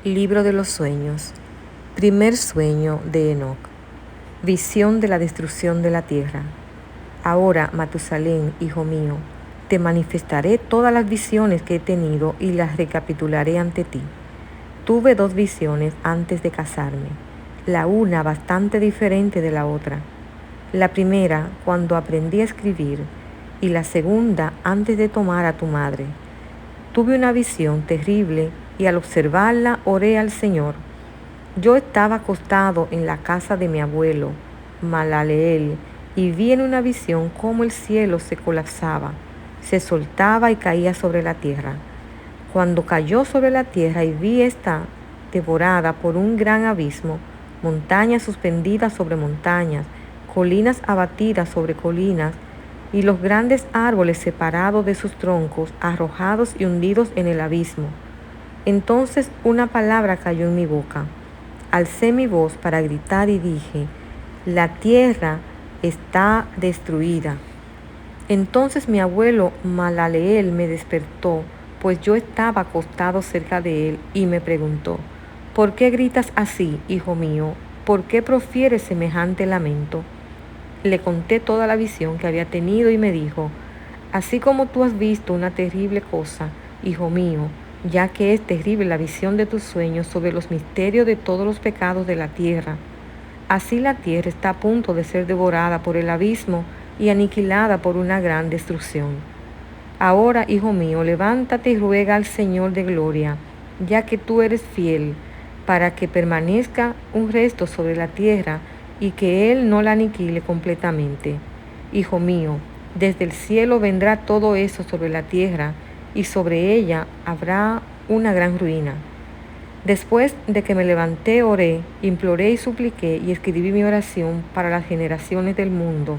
Libro de los sueños. Primer sueño de Enoc. Visión de la destrucción de la tierra. Ahora, Matusalén, hijo mío, te manifestaré todas las visiones que he tenido y las recapitularé ante ti. Tuve 2 visiones antes de casarme, la una bastante diferente de la otra. La primera cuando aprendí a escribir y la segunda antes de tomar a tu madre. Tuve una visión terrible y al observarla oré al Señor. Yo estaba acostado en la casa de mi abuelo, Malaleel, y vi en una visión cómo el cielo se colapsaba, se soltaba y caía sobre la tierra. Cuando cayó sobre la tierra y vi esta devorada por un gran abismo, montañas suspendidas sobre montañas, colinas abatidas sobre colinas, y los grandes árboles separados de sus troncos, arrojados y hundidos en el abismo. Entonces una palabra cayó en mi boca. Alcé mi voz para gritar y dije, la tierra está destruida. Entonces mi abuelo Malaleel me despertó, pues yo estaba acostado cerca de él, y me preguntó, ¿por qué gritas así, hijo mío? ¿Por qué profieres semejante lamento? Le conté toda la visión que había tenido y me dijo, así como tú has visto una terrible cosa, hijo mío, ya que es terrible la visión de tus sueños sobre los misterios de todos los pecados de la tierra, así la tierra está a punto de ser devorada por el abismo y aniquilada por una gran destrucción. Ahora, hijo mío, levántate y ruega al Señor de gloria, ya que tú eres fiel, para que permanezca un resto sobre la tierra y que Él no la aniquile completamente. Hijo mío, desde el cielo vendrá todo eso sobre la tierra, y sobre ella habrá una gran ruina. Después de que me levanté, oré, imploré y supliqué y escribí mi oración para las generaciones del mundo.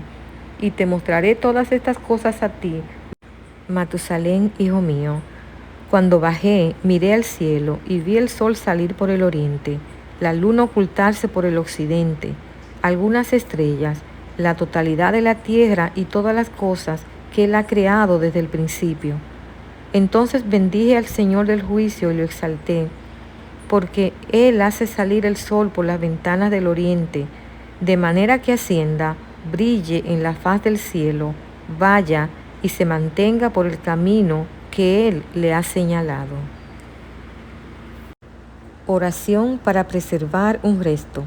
Y te mostraré todas estas cosas a ti, Matusalén, hijo mío. Cuando bajé, miré al cielo y vi el sol salir por el oriente, la luna ocultarse por el occidente, algunas estrellas, la totalidad de la tierra y todas las cosas que Él ha creado desde el principio. Entonces bendije al Señor del juicio y lo exalté, porque Él hace salir el sol por las ventanas del oriente, de manera que ascienda, brille en la faz del cielo, vaya y se mantenga por el camino que Él le ha señalado. Oración para preservar un resto.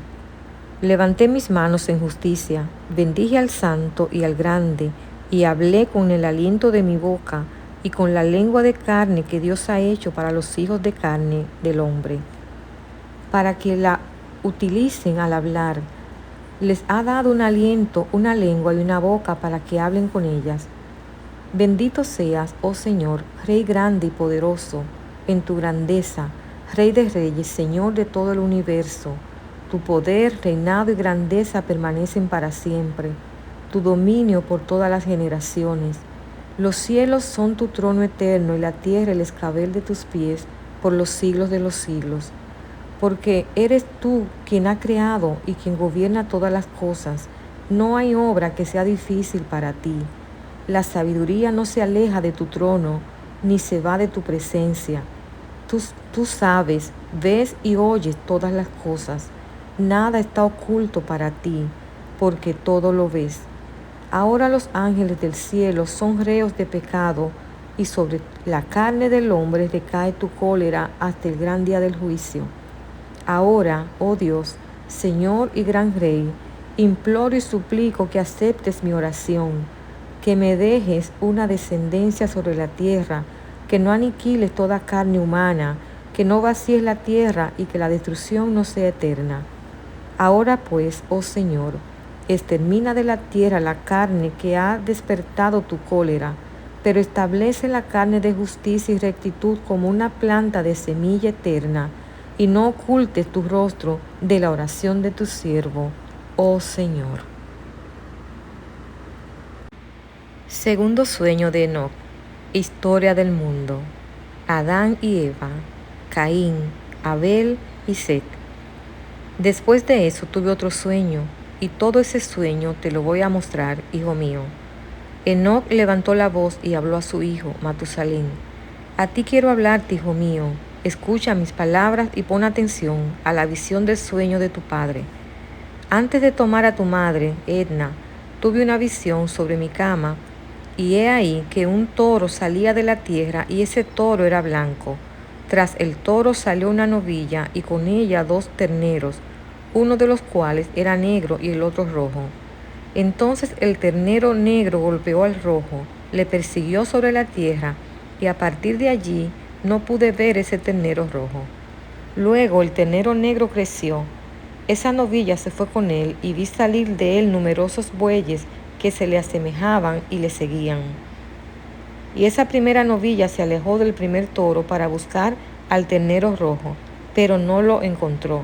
Levanté mis manos en justicia, bendije al Santo y al Grande, y hablé con el aliento de mi boca y con la lengua de carne que Dios ha hecho para los hijos de carne del hombre, para que la utilicen al hablar. Les ha dado un aliento, una lengua y una boca para que hablen con ellas. Bendito seas, oh Señor, Rey grande y poderoso, en tu grandeza, Rey de reyes, Señor de todo el universo. Tu poder, reinado y grandeza permanecen para siempre, tu dominio por todas las generaciones. Los cielos son tu trono eterno y la tierra el escabel de tus pies por los siglos de los siglos. Porque eres tú quien ha creado y quien gobierna todas las cosas. No hay obra que sea difícil para ti. La sabiduría no se aleja de tu trono, ni se va de tu presencia. Tú sabes, ves y oyes todas las cosas. Nada está oculto para ti, porque todo lo ves. Ahora los ángeles del cielo son reos de pecado, y sobre la carne del hombre recae tu cólera hasta el gran día del juicio. Ahora, oh Dios, Señor y gran Rey, imploro y suplico que aceptes mi oración, que me dejes una descendencia sobre la tierra, que no aniquiles toda carne humana, que no vacíes la tierra y que la destrucción no sea eterna. Ahora pues, oh Señor, extermina de la tierra la carne que ha despertado tu cólera, pero establece la carne de justicia y rectitud como una planta de semilla eterna, y no ocultes tu rostro de la oración de tu siervo, oh Señor. Segundo sueño de Enoc. Historia del mundo. Adán y Eva, Caín, Abel y Set. Después de eso tuve otro sueño, y todo ese sueño te lo voy a mostrar, hijo mío. Enoc levantó la voz y habló a su hijo, Matusalén. A ti quiero hablarte, hijo mío. escucha mis palabras y pon atención a la visión del sueño de tu padre. Antes de tomar a tu madre, Edna, tuve una visión sobre mi cama, y he ahí que un toro salía de la tierra, y ese toro era blanco. Tras el toro salió una novilla, y con ella 2 terneros, uno de los cuales era negro y el otro rojo. Entonces el ternero negro golpeó al rojo, le persiguió sobre la tierra, y a partir de allí no pude ver ese ternero rojo. Luego el ternero negro creció. Esa novilla se fue con él, y vi salir de él numerosos bueyes que se le asemejaban y le seguían. Y esa primera novilla se alejó del primer toro para buscar al ternero rojo, pero no lo encontró.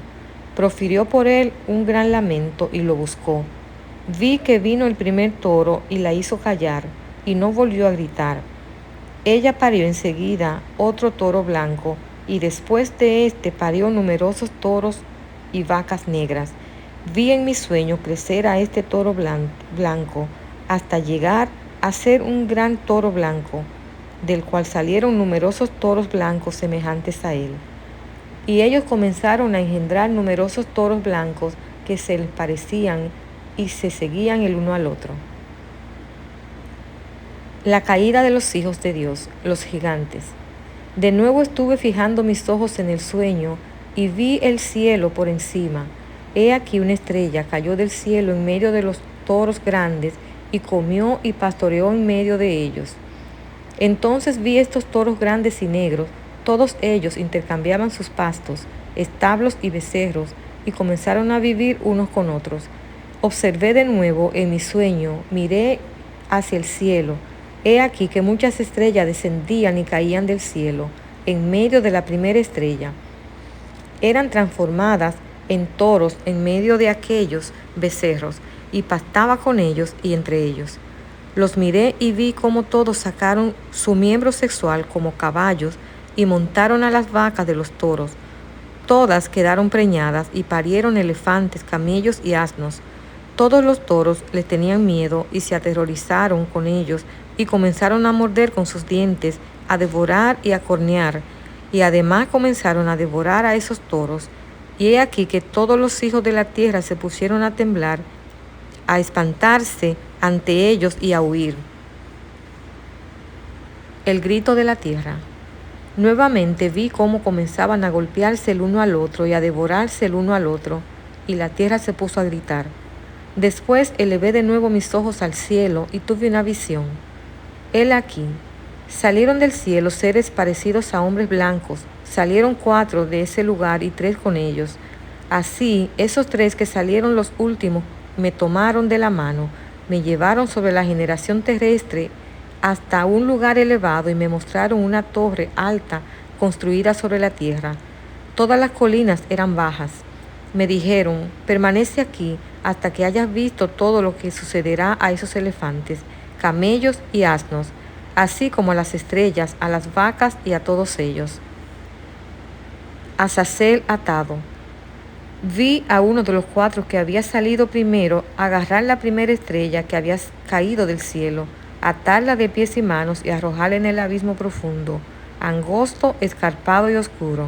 Profirió por él un gran lamento y lo buscó. Vi que vino el primer toro y la hizo callar, y no volvió a gritar. Ella parió enseguida otro toro blanco, y después de este parió numerosos toros y vacas negras. Vi en mi sueño crecer a este toro blanco hasta llegar a ser un gran toro blanco, del cual salieron numerosos toros blancos semejantes a él. Y ellos comenzaron a engendrar numerosos toros blancos que se les parecían y se seguían el uno al otro. La caída de los hijos de Dios, los gigantes. De nuevo estuve fijando mis ojos en el sueño y vi el cielo por encima. He aquí una estrella cayó del cielo en medio de los toros grandes y comió y pastoreó en medio de ellos. Entonces vi estos toros grandes y negros, todos ellos intercambiaban sus pastos, establos y becerros, y comenzaron a vivir unos con otros. Observé de nuevo en mi sueño, miré hacia el cielo. He aquí que muchas estrellas descendían y caían del cielo, en medio de la primera estrella. Eran transformadas en toros en medio de aquellos becerros, y pastaba con ellos y entre ellos. Los miré y vi cómo todos sacaron su miembro sexual como caballos y montaron a las vacas de los toros. Todas quedaron preñadas y parieron elefantes, camellos y asnos. Todos los toros les tenían miedo y se aterrorizaron con ellos y comenzaron a morder con sus dientes, a devorar y a cornear, y además comenzaron a devorar a esos toros. Y he aquí que todos los hijos de la tierra se pusieron a temblar, a espantarse ante ellos y a huir. El grito de la tierra. Nuevamente vi cómo comenzaban a golpearse el uno al otro y a devorarse el uno al otro, y la tierra se puso a gritar. Después elevé de nuevo mis ojos al cielo y tuve una visión. He aquí, salieron del cielo seres parecidos a hombres blancos. Salieron 4 de ese lugar y 3 con ellos. Así, esos 3 que salieron los últimos me tomaron de la mano, me llevaron sobre la generación terrestre hasta un lugar elevado y me mostraron una torre alta construida sobre la tierra. Todas las colinas eran bajas. Me dijeron, permanece aquí hasta que hayas visto todo lo que sucederá a esos elefantes, camellos y asnos, así como a las estrellas, a las vacas y a todos ellos. Azazel atado. Vi a uno de los 4 que había salido primero agarrar la primera estrella que había caído del cielo, atarla de pies y manos y arrojarla en el abismo profundo, angosto, escarpado y oscuro.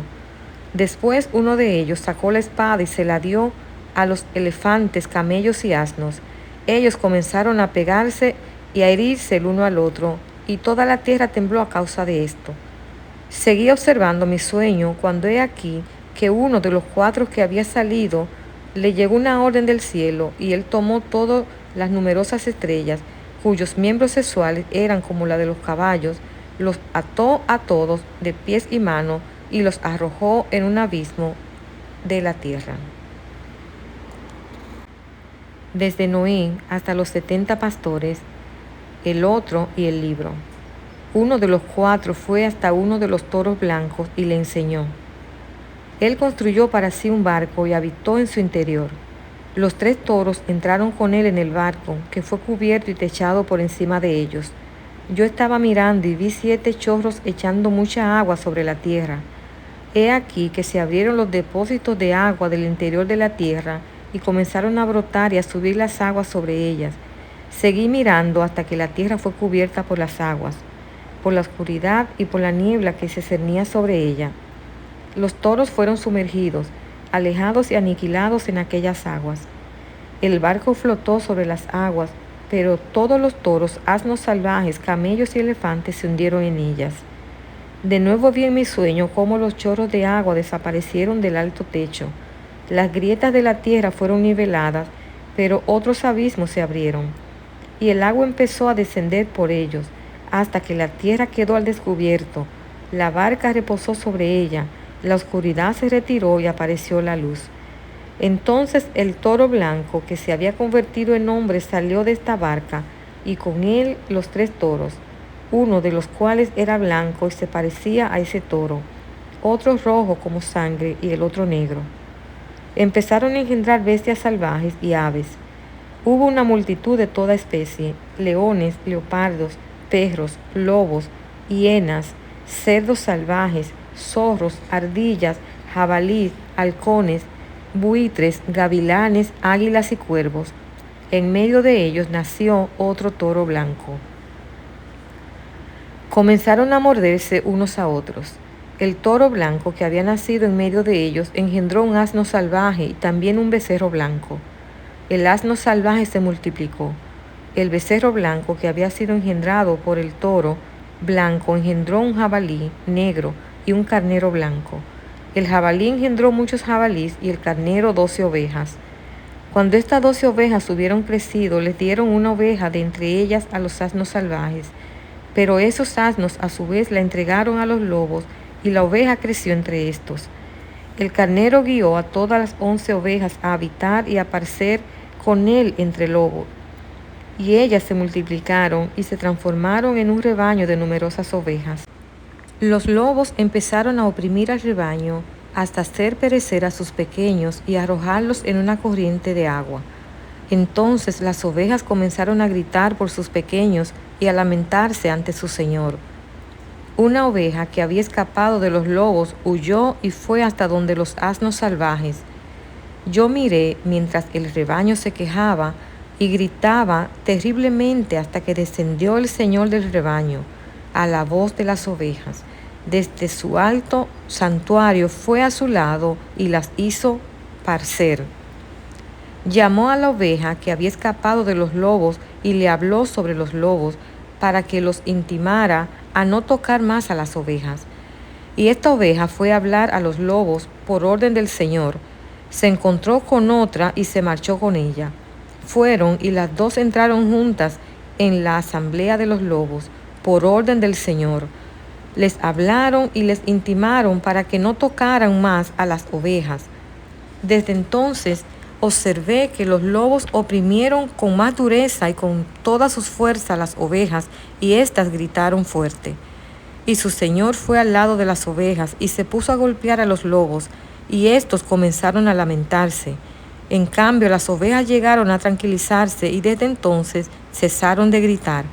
Después uno de ellos sacó la espada y se la dio a los elefantes, camellos y asnos. Ellos comenzaron a pegarse y a herirse el uno al otro, y toda la tierra tembló a causa de esto. Seguí observando mi sueño cuando he aquí que uno de los 4 que había salido le llegó una orden del cielo, y él tomó todas las numerosas estrellas, cuyos miembros sexuales eran como la de los caballos, los ató a todos de pies y manos y los arrojó en un abismo de la tierra. Desde Noé hasta los 70 pastores, el otro y el libro. Uno de los 4 fue hasta uno de los toros blancos y le enseñó. Él construyó para sí un barco y habitó en su interior. Los 3 toros entraron con él en el barco, que fue cubierto y techado por encima de ellos. Yo estaba mirando y vi 7 chorros echando mucha agua sobre la tierra. He aquí que se abrieron los depósitos de agua del interior de la tierra y comenzaron a brotar y a subir las aguas sobre ellas. Seguí mirando hasta que la tierra fue cubierta por las aguas, por la oscuridad y por la niebla que se cernía sobre ella. Los toros fueron sumergidos, alejados y aniquilados en aquellas aguas. El barco flotó sobre las aguas, pero todos los toros, asnos salvajes, camellos y elefantes se hundieron en ellas. De nuevo vi en mi sueño cómo los chorros de agua desaparecieron del alto techo. Las grietas de la tierra fueron niveladas, pero otros abismos se abrieron. Y el agua empezó a descender por ellos, hasta que la tierra quedó al descubierto. La barca reposó sobre ella, la oscuridad se retiró y apareció la luz. Entonces el toro blanco, que se había convertido en hombre, salió de esta barca, y con él los 3 toros, uno de los cuales era blanco y se parecía a ese toro, otro rojo como sangre y el otro negro. Empezaron a engendrar bestias salvajes y aves. Hubo una multitud de toda especie: leones, leopardos, perros, lobos, hienas, cerdos salvajes, zorros, ardillas, jabalíes, halcones, buitres, gavilanes, águilas y cuervos. En medio de ellos nació otro toro blanco. Comenzaron a morderse unos a otros. El toro blanco que había nacido en medio de ellos engendró un asno salvaje y también un becerro blanco. El asno salvaje se multiplicó. El becerro blanco que había sido engendrado por el toro blanco engendró un jabalí negro y un carnero blanco. El jabalí engendró muchos jabalíes y el carnero 12 ovejas. Cuando estas 12 ovejas hubieron crecido, les dieron una oveja de entre ellas a los asnos salvajes. Pero esos asnos a su vez la entregaron a los lobos, y la oveja creció entre estos. El carnero guió a todas las 11 ovejas a habitar y a pacer con él entre lobos. Y ellas se multiplicaron y se transformaron en un rebaño de numerosas ovejas. Los lobos empezaron a oprimir al rebaño hasta hacer perecer a sus pequeños y arrojarlos en una corriente de agua. Entonces las ovejas comenzaron a gritar por sus pequeños y a lamentarse ante su señor. Una oveja que había escapado de los lobos huyó y fue hasta donde los asnos salvajes. Yo miré mientras el rebaño se quejaba y gritaba terriblemente hasta que descendió el señor del rebaño a la voz de las ovejas. Desde su alto santuario fue a su lado y las hizo pacer. Llamó a la oveja que había escapado de los lobos y le habló sobre los lobos para que los intimara a no tocar más a las ovejas. Y esta oveja fue a hablar a los lobos por orden del Señor. Se encontró con otra y se marchó con ella. Fueron y las 2 entraron juntas en la asamblea de los lobos por orden del Señor. Les hablaron y les intimaron para que no tocaran más a las ovejas. Desde entonces observé que los lobos oprimieron con más dureza y con todas sus fuerzas las ovejas, y éstas gritaron fuerte. Y su señor fue al lado de las ovejas y se puso a golpear a los lobos, y éstos comenzaron a lamentarse. En cambio, las ovejas llegaron a tranquilizarse y desde entonces cesaron de gritar.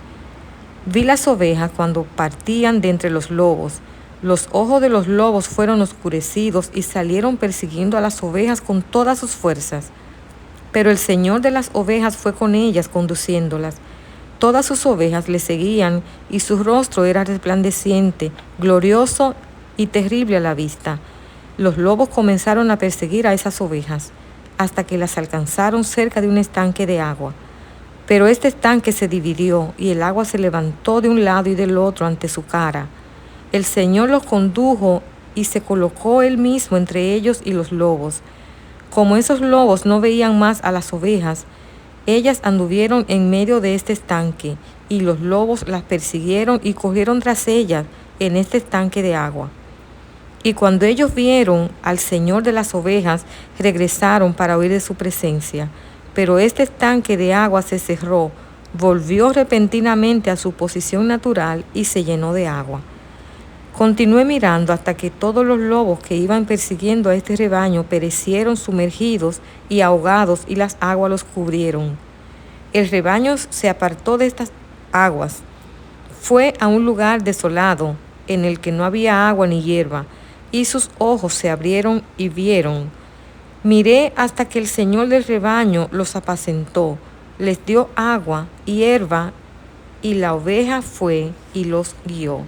Vi las ovejas cuando partían de entre los lobos. Los ojos de los lobos fueron oscurecidos y salieron persiguiendo a las ovejas con todas sus fuerzas. Pero el señor de las ovejas fue con ellas conduciéndolas. Todas sus ovejas le seguían y su rostro era resplandeciente, glorioso y terrible a la vista. Los lobos comenzaron a perseguir a esas ovejas hasta que las alcanzaron cerca de un estanque de agua. Pero este estanque se dividió y el agua se levantó de un lado y del otro ante su cara. El Señor los condujo y se colocó él mismo entre ellos y los lobos. Como esos lobos no veían más a las ovejas, ellas anduvieron en medio de este estanque, y los lobos las persiguieron y corrieron tras ellas en este estanque de agua. Y cuando ellos vieron al Señor de las ovejas, regresaron para huir de su presencia. Pero este estanque de agua se cerró, volvió repentinamente a su posición natural y se llenó de agua. Continué mirando hasta que todos los lobos que iban persiguiendo a este rebaño perecieron sumergidos y ahogados, y las aguas los cubrieron. El rebaño se apartó de estas aguas, fue a un lugar desolado en el que no había agua ni hierba, y sus ojos se abrieron y vieron. Miré hasta que el Señor del rebaño los apacentó, les dio agua y hierba, y la oveja fue y los guió.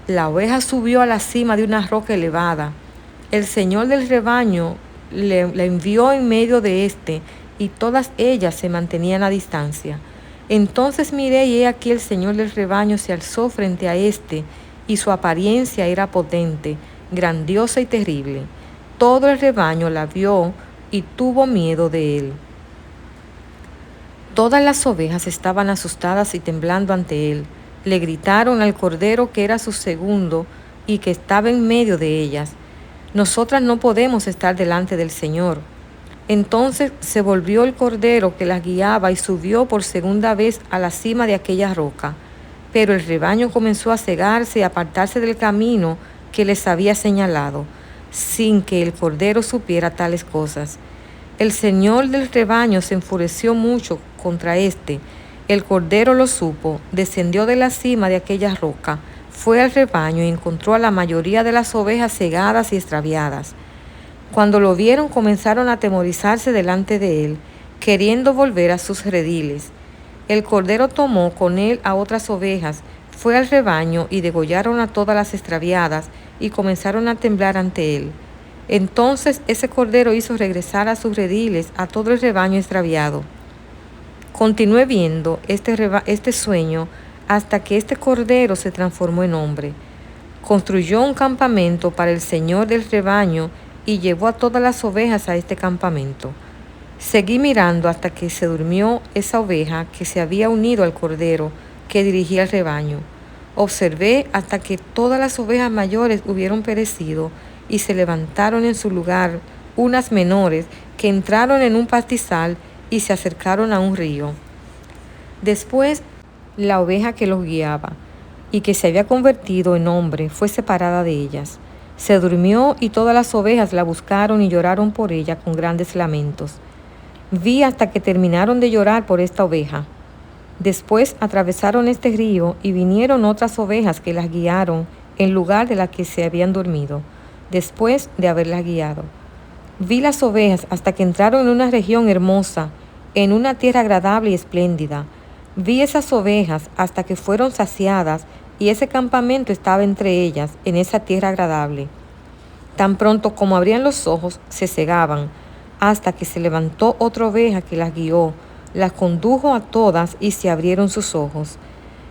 La oveja subió a la cima de una roca elevada. El señor del rebaño la envió en medio de éste, y todas ellas se mantenían a distancia. Entonces miré, y he aquí el señor del rebaño se alzó frente a éste, y su apariencia era potente, grandiosa y terrible. Todo el rebaño la vio y tuvo miedo de él. Todas las ovejas estaban asustadas y temblando ante él. Le gritaron al cordero que era su segundo y que estaba en medio de ellas: nosotras no podemos estar delante del Señor. Entonces se volvió el cordero que las guiaba y subió por segunda vez a la cima de aquella roca. Pero el rebaño comenzó a cegarse y a apartarse del camino que les había señalado, sin que el cordero supiera tales cosas. El señor del rebaño se enfureció mucho contra éste. El cordero lo supo, descendió de la cima de aquella roca, fue al rebaño y encontró a la mayoría de las ovejas cegadas y extraviadas. Cuando lo vieron, comenzaron a atemorizarse delante de él, queriendo volver a sus rediles. El cordero tomó con él a otras ovejas, fue al rebaño y degollaron a todas las extraviadas y comenzaron a temblar ante él. Entonces ese cordero hizo regresar a sus rediles a todo el rebaño extraviado. Continué viendo este sueño hasta que este cordero se transformó en hombre. Construyó un campamento para el señor del rebaño y llevó a todas las ovejas a este campamento. Seguí mirando hasta que se durmió esa oveja que se había unido al cordero que dirigía el rebaño. Observé hasta que todas las ovejas mayores hubieron perecido y se levantaron en su lugar unas menores que entraron en un pastizal y se acercaron a un río. Después, la oveja que los guiaba y que se había convertido en hombre fue separada de ellas. Se durmió y todas las ovejas la buscaron y lloraron por ella con grandes lamentos. Vi hasta que terminaron de llorar por esta oveja. Después atravesaron este río y vinieron otras ovejas que las guiaron en lugar de las que se habían dormido, después de haberlas guiado. Vi las ovejas hasta que entraron en una región hermosa, en una tierra agradable y espléndida. Vi esas ovejas hasta que fueron saciadas y ese campamento estaba entre ellas, en esa tierra agradable. Tan pronto como abrían los ojos, se cegaban, hasta que se levantó otra oveja que las guió, las condujo a todas y se abrieron sus ojos.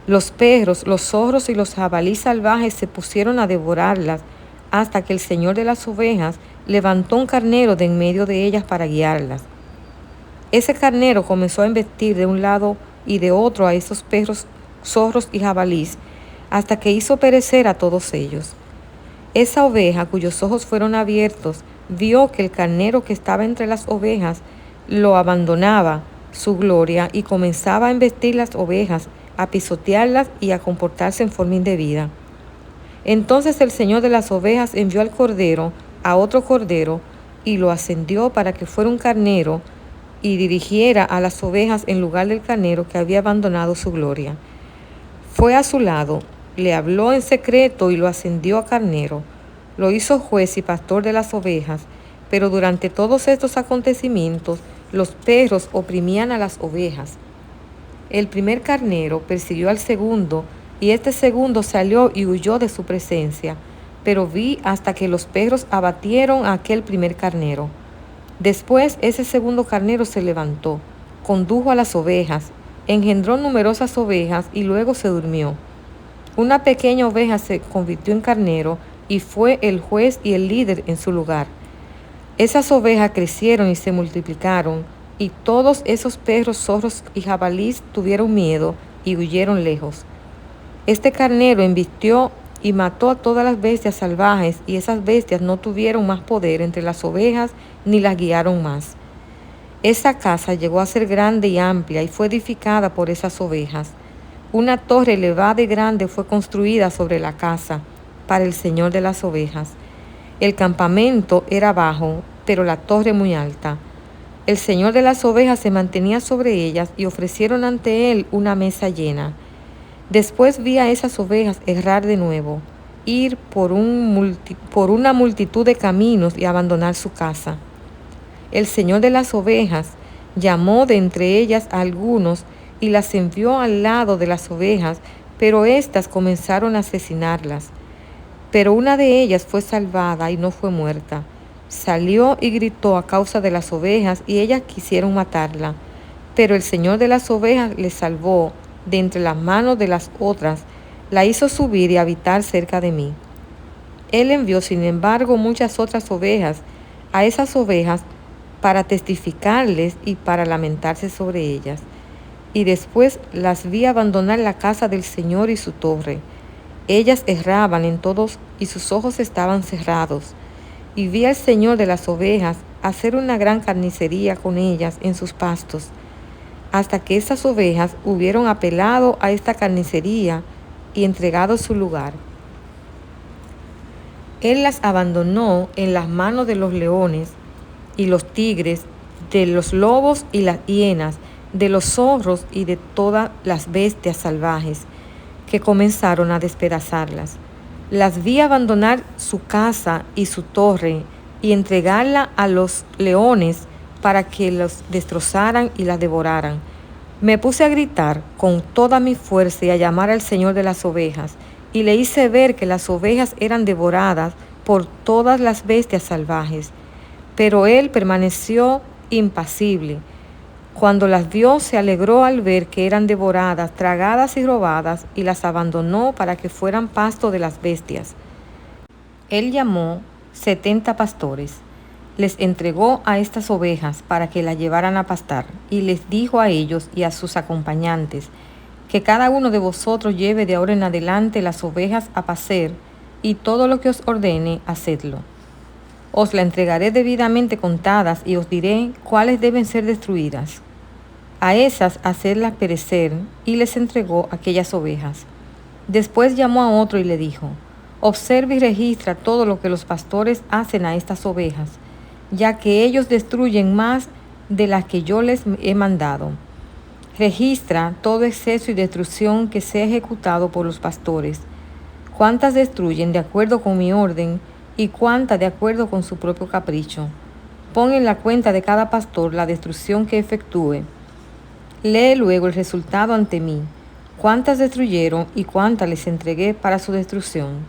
Los perros, los zorros y los jabalíes salvajes se pusieron a devorarlas, hasta que el señor de las ovejas levantó un carnero de en medio de ellas para guiarlas. Ese carnero comenzó a embestir de un lado y de otro a esos perros, zorros y jabalíes, hasta que hizo perecer a todos ellos. Esa oveja, cuyos ojos fueron abiertos, vio que el carnero que estaba entre las ovejas lo abandonaba su gloria y comenzaba a embestir las ovejas, a pisotearlas y a comportarse en forma indebida. Entonces el señor de las ovejas envió al cordero a otro cordero y lo ascendió para que fuera un carnero y dirigiera a las ovejas en lugar del carnero que había abandonado su gloria. Fue a su lado, le habló en secreto y lo ascendió a carnero. Lo hizo juez y pastor de las ovejas, pero durante todos estos acontecimientos los perros oprimían a las ovejas. El primer carnero persiguió al segundo, y este segundo salió y huyó de su presencia, pero vi hasta que los perros abatieron a aquel primer carnero. Después ese segundo carnero se levantó, condujo a las ovejas, engendró numerosas ovejas y luego se durmió. Una pequeña oveja se convirtió en carnero y fue el juez y el líder en su lugar. Esas ovejas crecieron y se multiplicaron, y todos esos perros, zorros y jabalíes tuvieron miedo y huyeron lejos. Este carnero embistió y mató a todas las bestias salvajes, y esas bestias no tuvieron más poder entre las ovejas ni las guiaron más. Esa casa llegó a ser grande y amplia y fue edificada por esas ovejas. Una torre elevada y grande fue construida sobre la casa para el señor de las ovejas. El campamento era bajo, pero la torre muy alta. El señor de las ovejas se mantenía sobre ellas y ofrecieron ante él una mesa llena. Después vi a esas ovejas errar de nuevo, ir por una multitud de caminos y abandonar su casa. El señor de las ovejas llamó de entre ellas a algunos y las envió al lado de las ovejas, pero éstas comenzaron a asesinarlas. pero una de ellas fue salvada y no fue muerta. Salió y gritó a causa de las ovejas, y ellas quisieron matarla. Pero el Señor de las ovejas le salvó de entre las manos de las otras, la hizo subir y habitar cerca de mí. Él envió, sin embargo, muchas otras ovejas a esas ovejas para testificarles y para lamentarse sobre ellas. Y después las vi abandonar la casa del Señor y su torre. Ellas erraban en todos y sus ojos estaban cerrados. Y vi al Señor de las ovejas hacer una gran carnicería con ellas en sus pastos, hasta que esas ovejas hubieron apelado a esta carnicería y entregado su lugar. Él las abandonó en las manos de los leones y los tigres, de los lobos y las hienas, de los zorros y de todas las bestias salvajes, que comenzaron a despedazarlas. Las vi abandonar su casa y su torre y entregarla a los leones para que los destrozaran y las devoraran. Me puse a gritar con toda mi fuerza y a llamar al Señor de las ovejas, y le hice ver que las ovejas eran devoradas por todas las bestias salvajes. Pero él permaneció impasible. Cuando las vio, se alegró al ver que eran devoradas, tragadas y robadas, y las abandonó para que fueran pasto de las bestias. Él llamó 70 pastores, les entregó a estas ovejas para que las llevaran a pastar, y les dijo a ellos y a sus acompañantes, que cada uno de vosotros lleve de ahora en adelante las ovejas a pacer, y todo lo que os ordene, hacedlo. Os la entregaré debidamente contadas, y os diré cuáles deben ser destruidas. A esas hacedlas perecer, y les entregó aquellas ovejas. Después llamó a otro y le dijo, observa y registra todo lo que los pastores hacen a estas ovejas, ya que ellos destruyen más de las que yo les he mandado. Registra todo exceso y destrucción que sea ejecutado por los pastores, cuántas destruyen de acuerdo con mi orden y cuántas de acuerdo con su propio capricho. Pon en la cuenta de cada pastor la destrucción que efectúe. Lee luego el resultado ante mí, cuántas destruyeron y cuántas les entregué para su destrucción.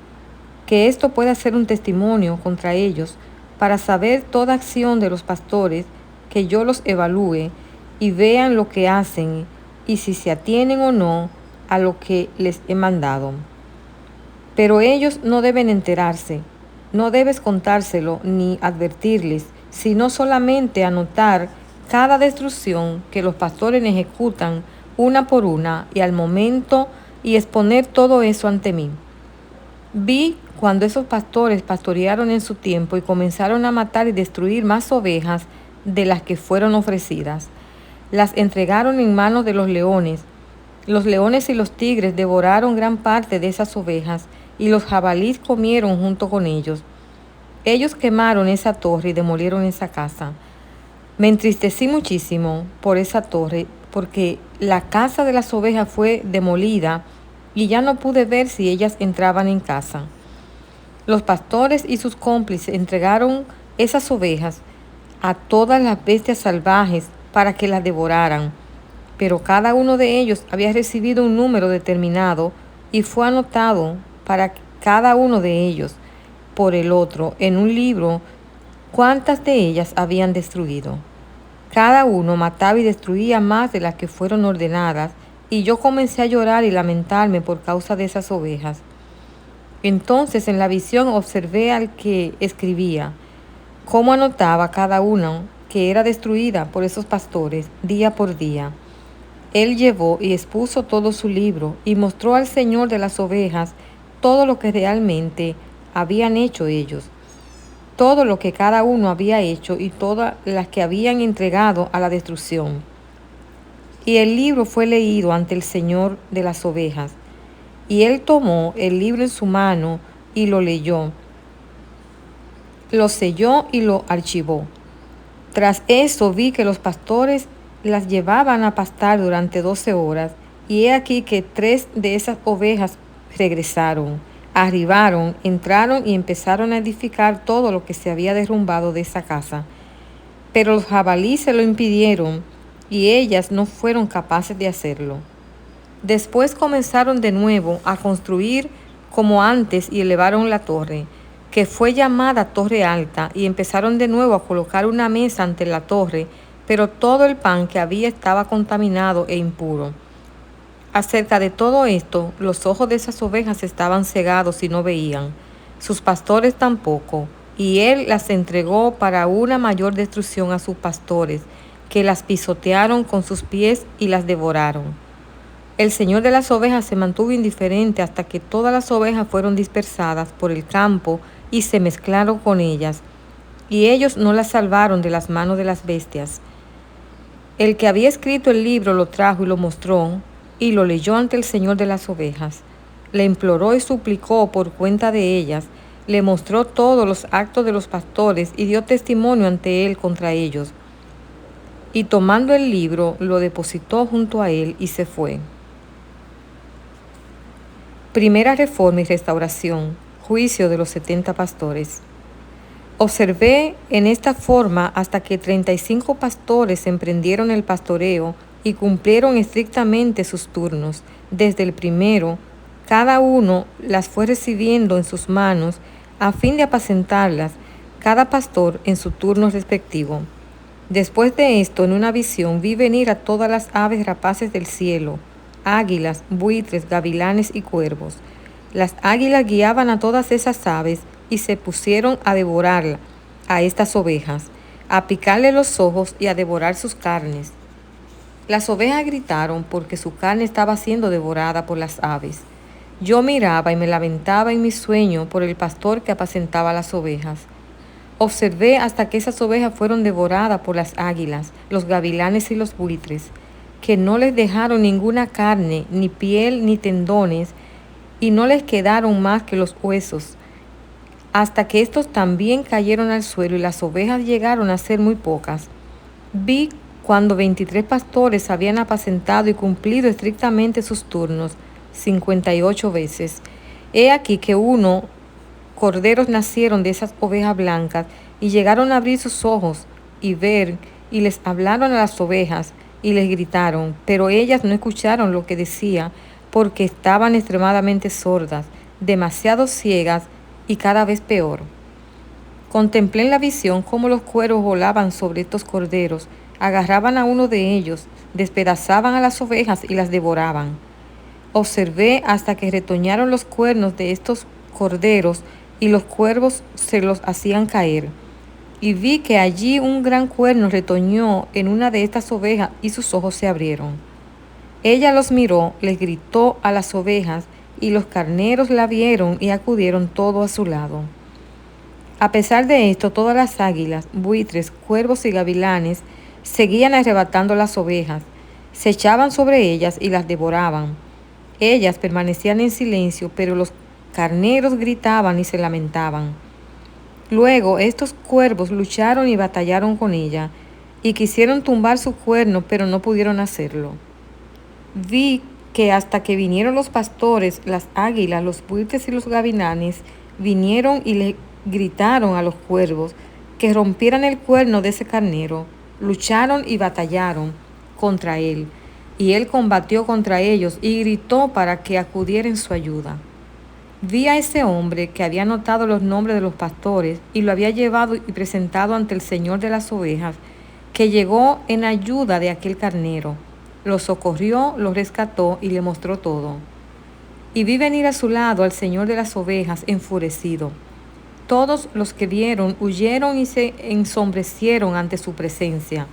Que esto pueda ser un testimonio contra ellos, para saber toda acción de los pastores, que yo los evalúe y vean lo que hacen y si se atienen o no a lo que les he mandado. Pero ellos no deben enterarse, no debes contárselo ni advertirles, sino solamente anotar cada destrucción que los pastores ejecutan una por una y al momento, y exponer todo eso ante mí. Vi cuando esos pastores pastorearon en su tiempo y comenzaron a matar y destruir más ovejas de las que fueron ofrecidas. Las entregaron en manos de los leones. Los leones y los tigres devoraron gran parte de esas ovejas, y los jabalíes comieron junto con ellos. Ellos quemaron esa torre y demolieron esa casa. Me entristecí muchísimo por esa torre, porque la casa de las ovejas fue demolida y ya no pude ver si ellas entraban en casa. Los pastores y sus cómplices entregaron esas ovejas a todas las bestias salvajes para que las devoraran, pero cada uno de ellos había recibido un número determinado y fue anotado para cada uno de ellos por el otro en un libro cuántas de ellas habían destruido. Cada uno mataba y destruía más de las que fueron ordenadas, y yo comencé a llorar y lamentarme por causa de esas ovejas. Entonces en la visión observé al que escribía, cómo anotaba cada una que era destruida por esos pastores día por día. Él llevó y expuso todo su libro y mostró al Señor de las ovejas todo lo que realmente habían hecho ellos, todo lo que cada uno había hecho y todas las que habían entregado a la destrucción. Y el libro fue leído ante el Señor de las ovejas. Y él tomó el libro en su mano y lo leyó, lo selló y lo archivó. Tras eso vi que los pastores las llevaban a pastar durante 12 horas, y he aquí que 3 de esas ovejas regresaron, arribaron, entraron y empezaron a edificar todo lo que se había derrumbado de esa casa. Pero los jabalíes se lo impidieron, y ellas no fueron capaces de hacerlo. Después comenzaron de nuevo a construir como antes y elevaron la torre, que fue llamada Torre Alta, y empezaron de nuevo a colocar una mesa ante la torre, pero todo el pan que había estaba contaminado e impuro. Acerca de todo esto, los ojos de esas ovejas estaban cegados y no veían, sus pastores tampoco, y él las entregó para una mayor destrucción a sus pastores, que las pisotearon con sus pies y las devoraron. El Señor de las ovejas se mantuvo indiferente hasta que todas las ovejas fueron dispersadas por el campo y se mezclaron con ellas, y ellos no las salvaron de las manos de las bestias. El que había escrito el libro lo trajo y lo mostró, y lo leyó ante el Señor de las ovejas. Le imploró y suplicó por cuenta de ellas, le mostró todos los actos de los pastores y dio testimonio ante él contra ellos. Y tomando el libro, lo depositó junto a él y se fue. Primera Reforma y Restauración, juicio de los 70 pastores. Observé en esta forma hasta que 35 pastores emprendieron el pastoreo y cumplieron estrictamente sus turnos. Desde el primero, cada uno las fue recibiendo en sus manos a fin de apacentarlas, cada pastor en su turno respectivo. Después de esto, en una visión, vi venir a todas las aves rapaces del cielo, águilas, buitres, gavilanes y cuervos. Las águilas guiaban a todas esas aves y se pusieron a devorarla, a estas ovejas, a picarle los ojos y a devorar sus carnes. Las ovejas gritaron porque su carne estaba siendo devorada por las aves. Yo miraba y me lamentaba en mi sueño por el pastor que apacentaba las ovejas. Observé hasta que esas ovejas fueron devoradas por las águilas, los gavilanes y los buitres, que no les dejaron ninguna carne, ni piel, ni tendones, y no les quedaron más que los huesos, hasta que estos también cayeron al suelo y las ovejas llegaron a ser muy pocas. Vi cuando 23 pastores habían apacentado y cumplido estrictamente sus turnos 58 veces. He aquí que corderos nacieron de esas ovejas blancas y llegaron a abrir sus ojos y ver, y les hablaron a las ovejas y les gritaron, pero ellas no escucharon lo que decía porque estaban extremadamente sordas, demasiado ciegas y cada vez peor. Contemplé en la visión cómo los cuervos volaban sobre estos corderos, agarraban a uno de ellos, despedazaban a las ovejas y las devoraban. Observé hasta que retoñaron los cuernos de estos corderos y los cuervos se los hacían caer. Y vi que allí un gran cuerno retoñó en una de estas ovejas y sus ojos se abrieron. Ella los miró, les gritó a las ovejas, y los carneros la vieron y acudieron todo a su lado. A pesar de esto, todas las águilas, buitres, cuervos y gavilanes seguían arrebatando las ovejas, se echaban sobre ellas y las devoraban. Ellas permanecían en silencio, pero los carneros gritaban y se lamentaban. Luego estos cuervos lucharon y batallaron con ella, y quisieron tumbar su cuerno, pero no pudieron hacerlo. Vi que hasta que vinieron los pastores, las águilas, los buitres y los gavilanes, vinieron y le gritaron a los cuervos que rompieran el cuerno de ese carnero. Lucharon y batallaron contra él, y él combatió contra ellos y gritó para que acudiera en su ayuda. Vi a ese hombre que había anotado los nombres de los pastores y lo había llevado y presentado ante el Señor de las ovejas, que llegó en ayuda de aquel carnero. Lo socorrió, lo rescató y le mostró todo. Y vi venir a su lado al Señor de las ovejas enfurecido. Todos los que vieron huyeron y se ensombrecieron ante su presencia.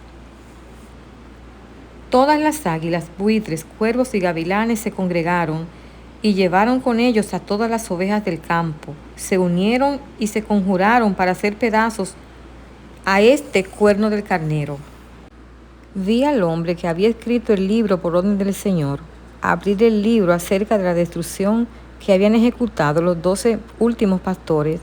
Todas las águilas, buitres, cuervos y gavilanes se congregaron y llevaron con ellos a todas las ovejas del campo. Se unieron y se conjuraron para hacer pedazos a este cuerno del carnero. Vi al hombre que había escrito el libro por orden del Señor abrir el libro acerca de la destrucción que habían ejecutado los 12 últimos pastores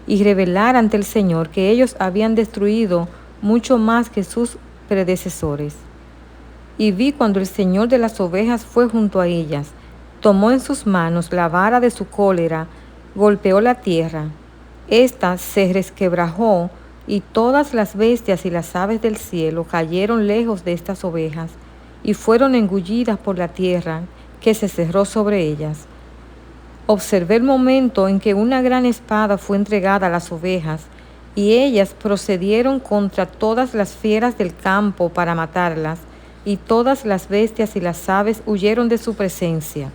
y revelar ante el Señor que ellos habían destruido mucho más que sus predecesores. Y vi cuando el Señor de las ovejas fue junto a ellas, tomó en sus manos la vara de su cólera, golpeó la tierra. Esta se resquebrajó y todas las bestias y las aves del cielo cayeron lejos de estas ovejas y fueron engullidas por la tierra que se cerró sobre ellas. Observé el momento en que una gran espada fue entregada a las ovejas, y ellas procedieron contra todas las fieras del campo para matarlas, y todas las bestias y las aves huyeron de su presencia.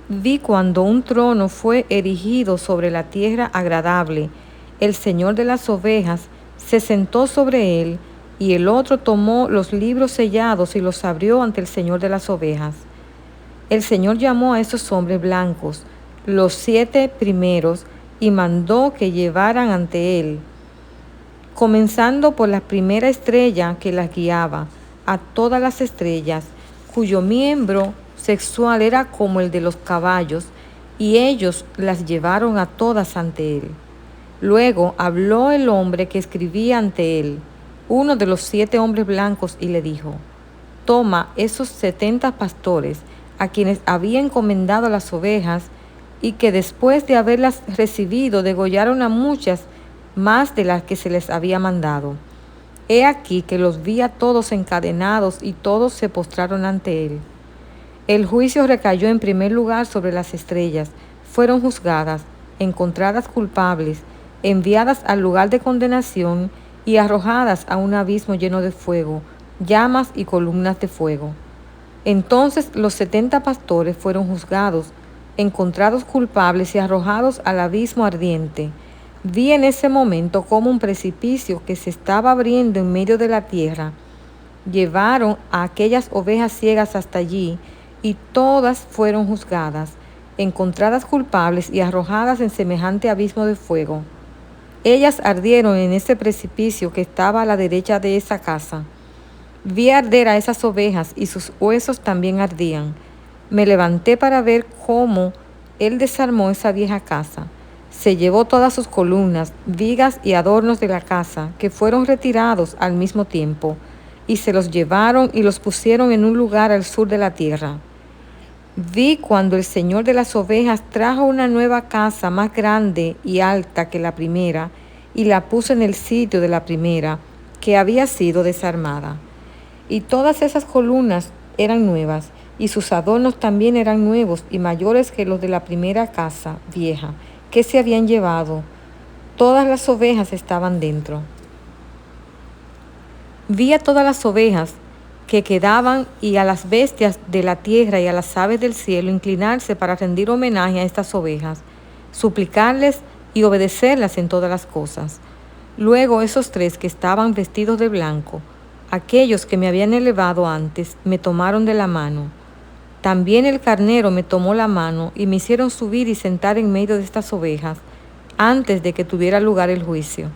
Vi cuando un trono fue erigido sobre la tierra agradable. El Señor de las ovejas se sentó sobre él, y el otro tomó los libros sellados y los abrió ante el Señor de las ovejas. El Señor llamó a esos hombres blancos, los 7 primeros, y mandó que llevaran ante él, comenzando por la primera estrella que las guiaba, a todas las estrellas, cuyo miembro sexual era como el de los caballos, y ellos las llevaron a todas ante él. Luego habló el hombre que escribía ante él, uno de los 7 hombres blancos, y le dijo: Toma esos 70 pastores, a quienes había encomendado las ovejas, y que después de haberlas recibido degollaron a muchas más de las que se les había mandado. He aquí que los vi a todos encadenados, y todos se postraron ante él. El juicio recayó en primer lugar sobre las estrellas. Fueron juzgadas, encontradas culpables, enviadas al lugar de condenación y arrojadas a un abismo lleno de fuego, llamas y columnas de fuego. Entonces los 70 pastores fueron juzgados, encontrados culpables y arrojados al abismo ardiente. Vi en ese momento como un precipicio que se estaba abriendo en medio de la tierra. Llevaron a aquellas ovejas ciegas hasta allí, y todas fueron juzgadas, encontradas culpables y arrojadas en semejante abismo de fuego. Ellas ardieron en ese precipicio que estaba a la derecha de esa casa. Vi arder a esas ovejas, y sus huesos también ardían. Me levanté para ver cómo él desarmó esa vieja casa. Se llevó todas sus columnas, vigas y adornos de la casa, que fueron retirados al mismo tiempo, y se los llevaron y los pusieron en un lugar al sur de la tierra. Vi cuando el Señor de las ovejas trajo una nueva casa más grande y alta que la primera, y la puso en el sitio de la primera, que había sido desarmada. Y todas esas columnas eran nuevas, y sus adornos también eran nuevos y mayores que los de la primera casa vieja, que se habían llevado. Todas las ovejas estaban dentro. Vi a todas las ovejas que quedaban, y a las bestias de la tierra y a las aves del cielo inclinarse para rendir homenaje a estas ovejas, suplicarles y obedecerlas en todas las cosas. Luego esos 3 que estaban vestidos de blanco, aquellos que me habían elevado antes, me tomaron de la mano. También el carnero me tomó la mano, y me hicieron subir y sentar en medio de estas ovejas, antes de que tuviera lugar el juicio.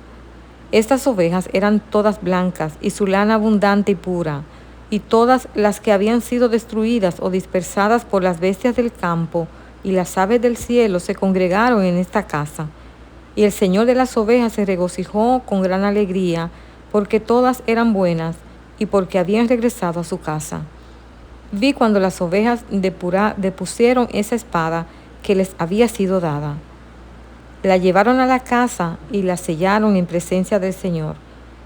Estas ovejas eran todas blancas, y su lana abundante y pura, y todas las que habían sido destruidas o dispersadas por las bestias del campo y las aves del cielo se congregaron en esta casa. Y el Señor de las ovejas se regocijó con gran alegría, porque todas eran buenas y porque habían regresado a su casa. Vi cuando las ovejas depusieron esa espada que les había sido dada. La llevaron a la casa y la sellaron en presencia del Señor.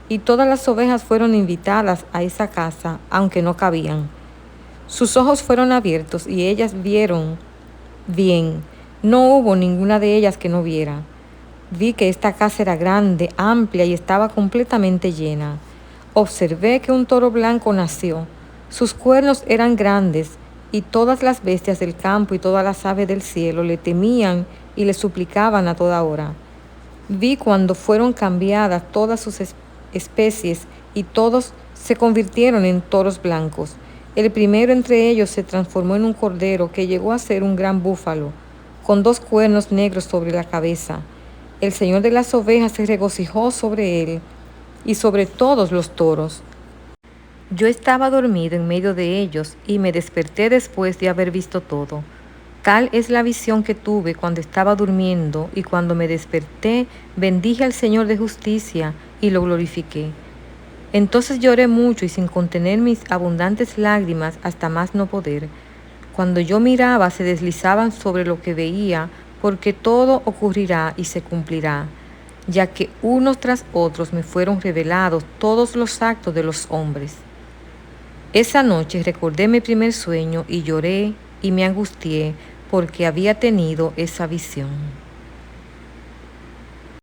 Y todas las ovejas fueron invitadas a esa casa, aunque no cabían. Sus ojos fueron abiertos y ellas vieron bien. No hubo ninguna de ellas que no viera. Vi que esta casa era grande, amplia y estaba completamente llena. Observé que un toro blanco nació. Sus cuernos eran grandes, y todas las bestias del campo y todas las aves del cielo le temían y le suplicaban a toda hora. Vi cuando fueron cambiadas todas sus especies, y todos se convirtieron en toros blancos. El primero entre ellos se transformó en un cordero que llegó a ser un gran búfalo, con 2 cuernos negros sobre la cabeza. El Señor de las ovejas se regocijó sobre él y sobre todos los toros. Yo estaba dormido en medio de ellos, y me desperté después de haber visto todo. Tal es la visión que tuve cuando estaba durmiendo, y cuando me desperté, bendije al Señor de justicia y lo glorifiqué. Entonces lloré mucho y sin contener mis abundantes lágrimas hasta más no poder. Cuando yo miraba, se deslizaban sobre lo que veía, porque todo ocurrirá y se cumplirá, ya que unos tras otros me fueron revelados todos los actos de los hombres. Esa noche recordé mi primer sueño y lloré y me angustié, porque había tenido esa visión.